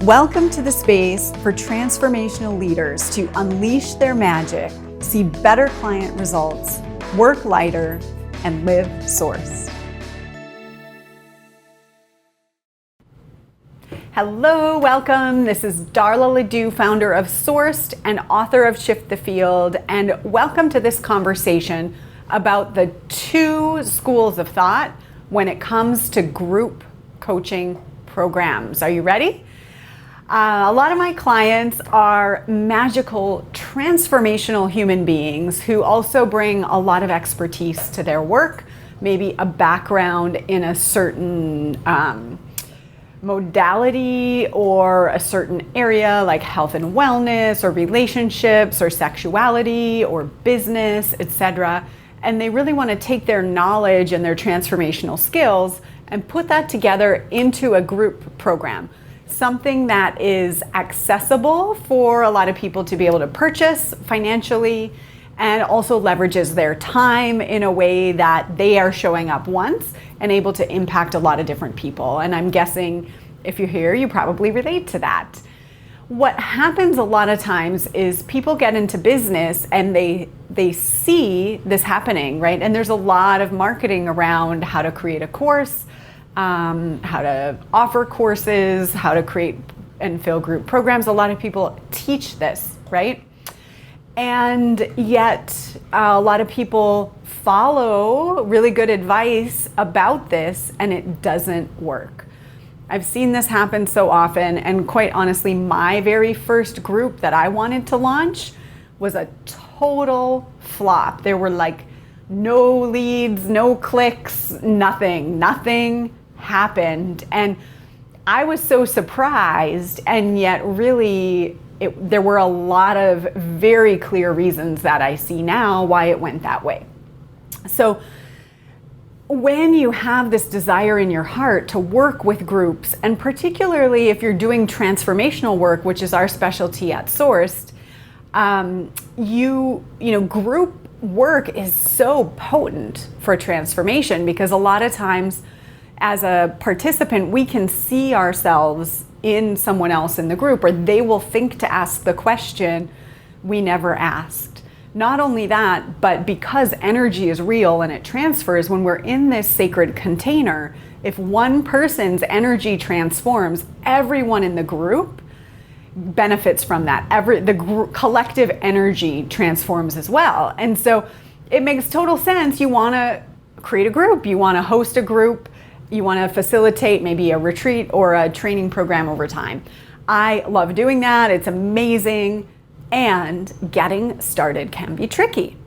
Welcome to the space for transformational leaders to unleash their magic, see better client results, work lighter, and live source. Hello, welcome. This is Darla LeDoux, founder of Sourced and author of Shift the Field, and welcome to this conversation about the two schools of thought when it comes to group coaching programs. Are you ready? A lot of my clients are magical, transformational human beings who also bring a lot of expertise to their work, maybe a background in a certain modality or a certain area like health and wellness or relationships or sexuality or business, etc. And they really want to take their knowledge and their transformational skills and put that together into a group program. Something that is accessible for a lot of people to be able to purchase financially and also leverages their time in a way that they are showing up once and able to impact a lot of different people. And I'm guessing if you're here, you probably relate to that. What happens a lot of times is people get into business and they see this happening, right? And there's a lot of marketing around how to create a course, how to offer courses, how to create and fill group programs. A lot of people teach this, right? And yet a lot of people follow really good advice about this and it doesn't work. I've seen this happen so often, and quite honestly, my very first group that I wanted to launch was a total flop. There were like no leads, no clicks, nothing happened. And I was so surprised, and yet really there were a lot of very clear reasons that I see now why it went that way. So when you have this desire in your heart to work with groups, and particularly if you're doing transformational work, which is our specialty at Sourced, group work is so potent for transformation because a lot of times as a participant, we can see ourselves in someone else in the group, or they will think to ask the question we never asked. Not only that, but because energy is real and it transfers, when we're in this sacred container, if one person's energy transforms, everyone in the group benefits from that. The collective energy transforms as well. And so it makes total sense. You want to create a group, you want to host a group, you want to facilitate maybe a retreat or a training program over time. I love doing that. It's amazing. And getting started can be tricky.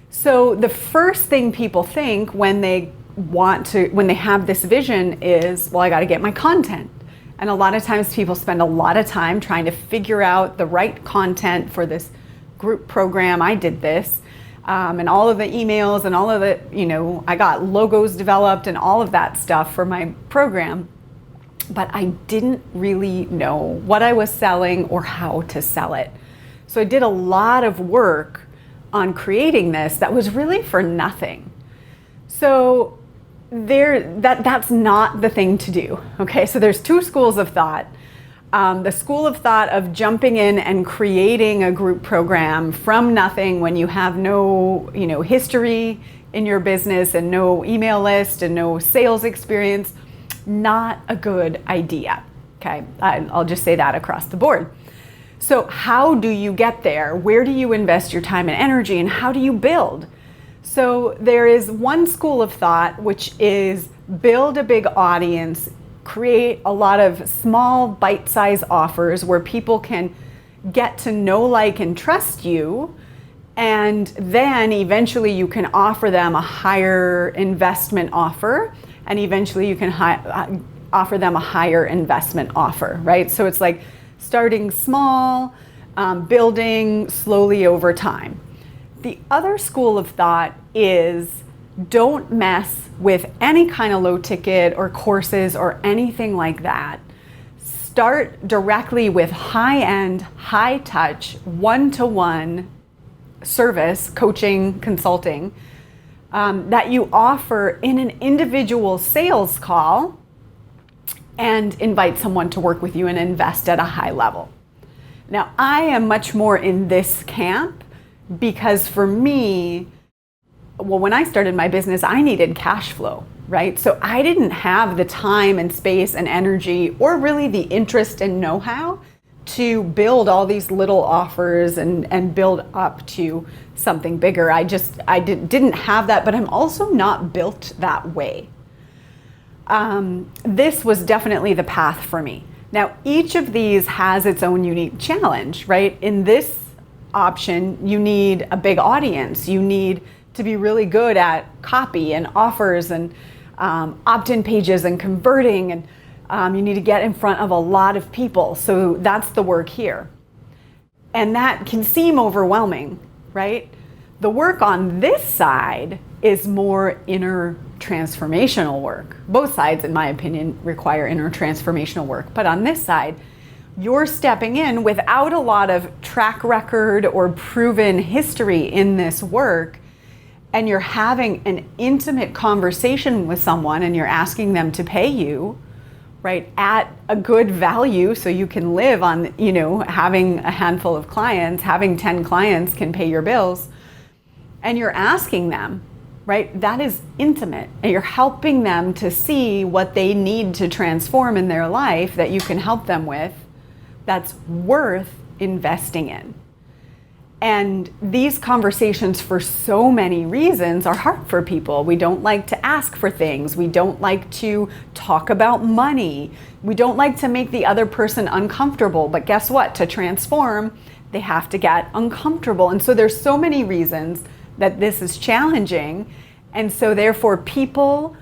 So the first thing people think when they have this vision is, well, I got to get my content. And a lot of times people spend a lot of time trying to figure out the right content for this group program. I did this. And all of the emails and all of the, I got logos developed and all of that stuff for my program. But I didn't really know what I was selling or how to sell it. So I did a lot of work on creating this that was really for nothing. So that's not the thing to do. Okay, so there's two schools of thought. The school of thought of jumping in and creating a group program from nothing when you have no, history in your business and no email list and no sales experience, not a good idea. Okay, I'll just say that across the board. So how do you get there? Where do you invest your time and energy, and how do you build? So there is one school of thought, which is build a big audience, create a lot of small bite-sized offers where people can get to know, like, and trust you, and then eventually you can offer them a higher investment offer, and eventually you can offer them a higher investment offer, right? So it's like starting small, building slowly over time. The other school of thought is don't mess with any kind of low ticket or courses or anything like that. Start directly with high-end, high-touch, one-to-one service, coaching, consulting, that you offer in an individual sales call and invite someone to work with you and invest at a high level. Now, I am much more in this camp because for me, well, when I started my business, I needed cash flow, right? So I didn't have the time and space and energy or really the interest and know-how to build all these little offers and build up to something bigger. I didn't have that, but I'm also not built that way. This was definitely the path for me. Now, each of these has its own unique challenge, right? In this option, you need a big audience. You need to be really good at copy and offers and opt-in pages and converting, and you need to get in front of a lot of people. So that's the work here. And that can seem overwhelming, right? The work on this side is more inner transformational work. Both sides, in my opinion, require inner transformational work. But on this side, you're stepping in without a lot of track record or proven history in this work, and you're having an intimate conversation with someone and you're asking them to pay you, right, at a good value so you can live on, having a handful of clients, having 10 clients can pay your bills, and you're asking them, right, that is intimate, and you're helping them to see what they need to transform in their life that you can help them with, that's worth investing in. And these conversations, for so many reasons, are hard for people. We don't like to ask for things. We don't like to talk about money. We don't like to make the other person uncomfortable. But guess what? To transform, they have to get uncomfortable. And so there's so many reasons that this is challenging. And so therefore, people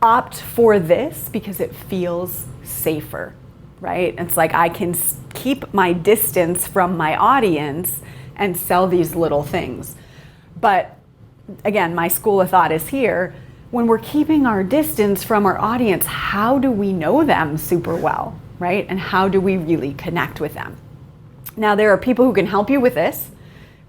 opt for this because it feels safer, right? It's like I can keep my distance from my audience and sell these little things. But again, my school of thought is here. When we're keeping our distance from our audience, how do we know them super well, right? And how do we really connect with them? Now, there are people who can help you with this,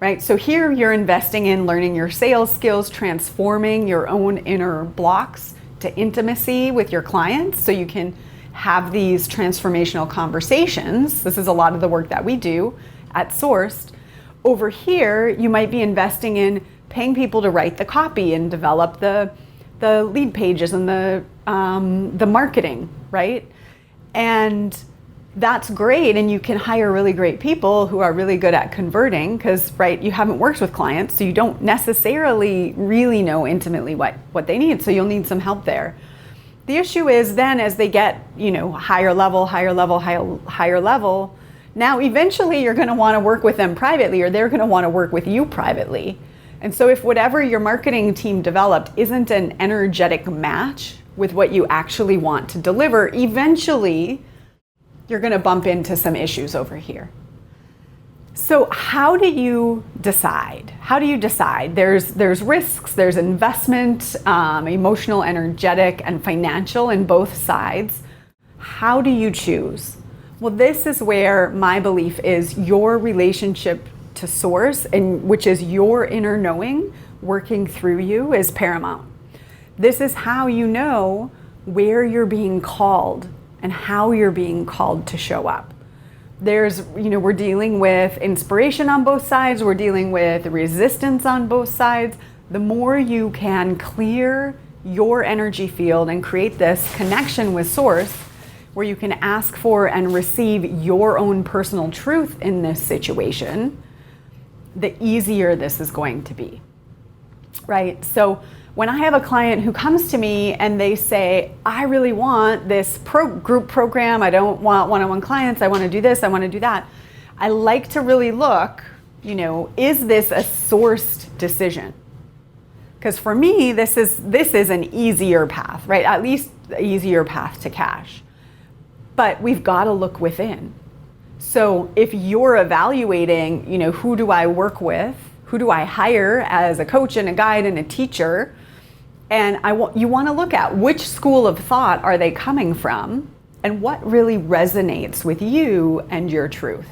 right? So here you're investing in learning your sales skills, transforming your own inner blocks to intimacy with your clients so you can have these transformational conversations. This is a lot of the work that we do at Sourced. Over here, you might be investing in paying people to write the copy and develop the lead pages and the marketing, right? And that's great, and you can hire really great people who are really good at converting because, right, you haven't worked with clients, so you don't necessarily really know intimately what they need, so you'll need some help there. The issue is then as they get, higher level, now eventually you're going to want to work with them privately, or they're going to want to work with you privately. And so if whatever your marketing team developed isn't an energetic match with what you actually want to deliver, eventually you're going to bump into some issues over here. So how do you decide? There's risks, there's investment, emotional, energetic, and financial in both sides. How do you choose? Well, this is where my belief is your relationship to source, and which is your inner knowing working through you, is paramount. This is how you know where you're being called and how you're being called to show up. We're dealing with inspiration on both sides. We're dealing with resistance on both sides. The more you can clear your energy field and create this connection with source, where you can ask for and receive your own personal truth in this situation, the easier this is going to be, right? So when I have a client who comes to me and they say, I really want this group program, I don't want one-on-one clients, I want to do this, I want to do that, I like to really look, is this a sourced decision? Because for me, this is an easier path, right? At least an easier path to cash. But we've got to look within. So if you're evaluating, who do I work with? Who do I hire as a coach and a guide and a teacher? And you want to look at which school of thought are they coming from and what really resonates with you and your truth.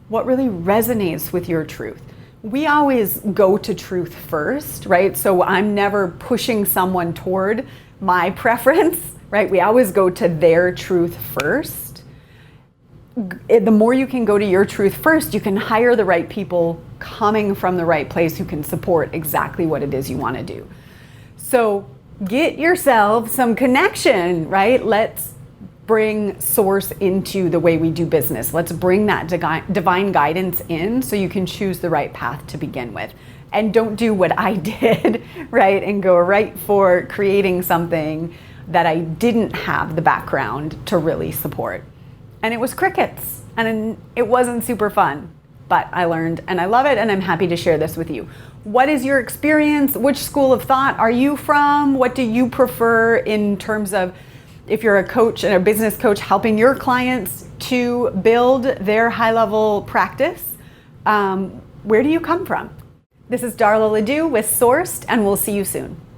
What really resonates with your truth. We always go to truth first, right? So I'm never pushing someone toward my preference. right? We always go to their truth first. The more you can go to your truth first, you can hire the right people coming from the right place who can support exactly what it is you want to do. So get yourself some connection, right? Let's bring source into the way we do business. Let's bring that divine guidance in so you can choose the right path to begin with. And don't do what I did, right? And go right for creating something that I didn't have the background to really support. And it was crickets, and it wasn't super fun, but I learned and I love it, and I'm happy to share this with you. What is your experience? Which school of thought are you from? What do you prefer in terms of, if you're a coach and a business coach helping your clients to build their high-level practice, where do you come from? This is Darla LeDoux with Sourced, and we'll see you soon.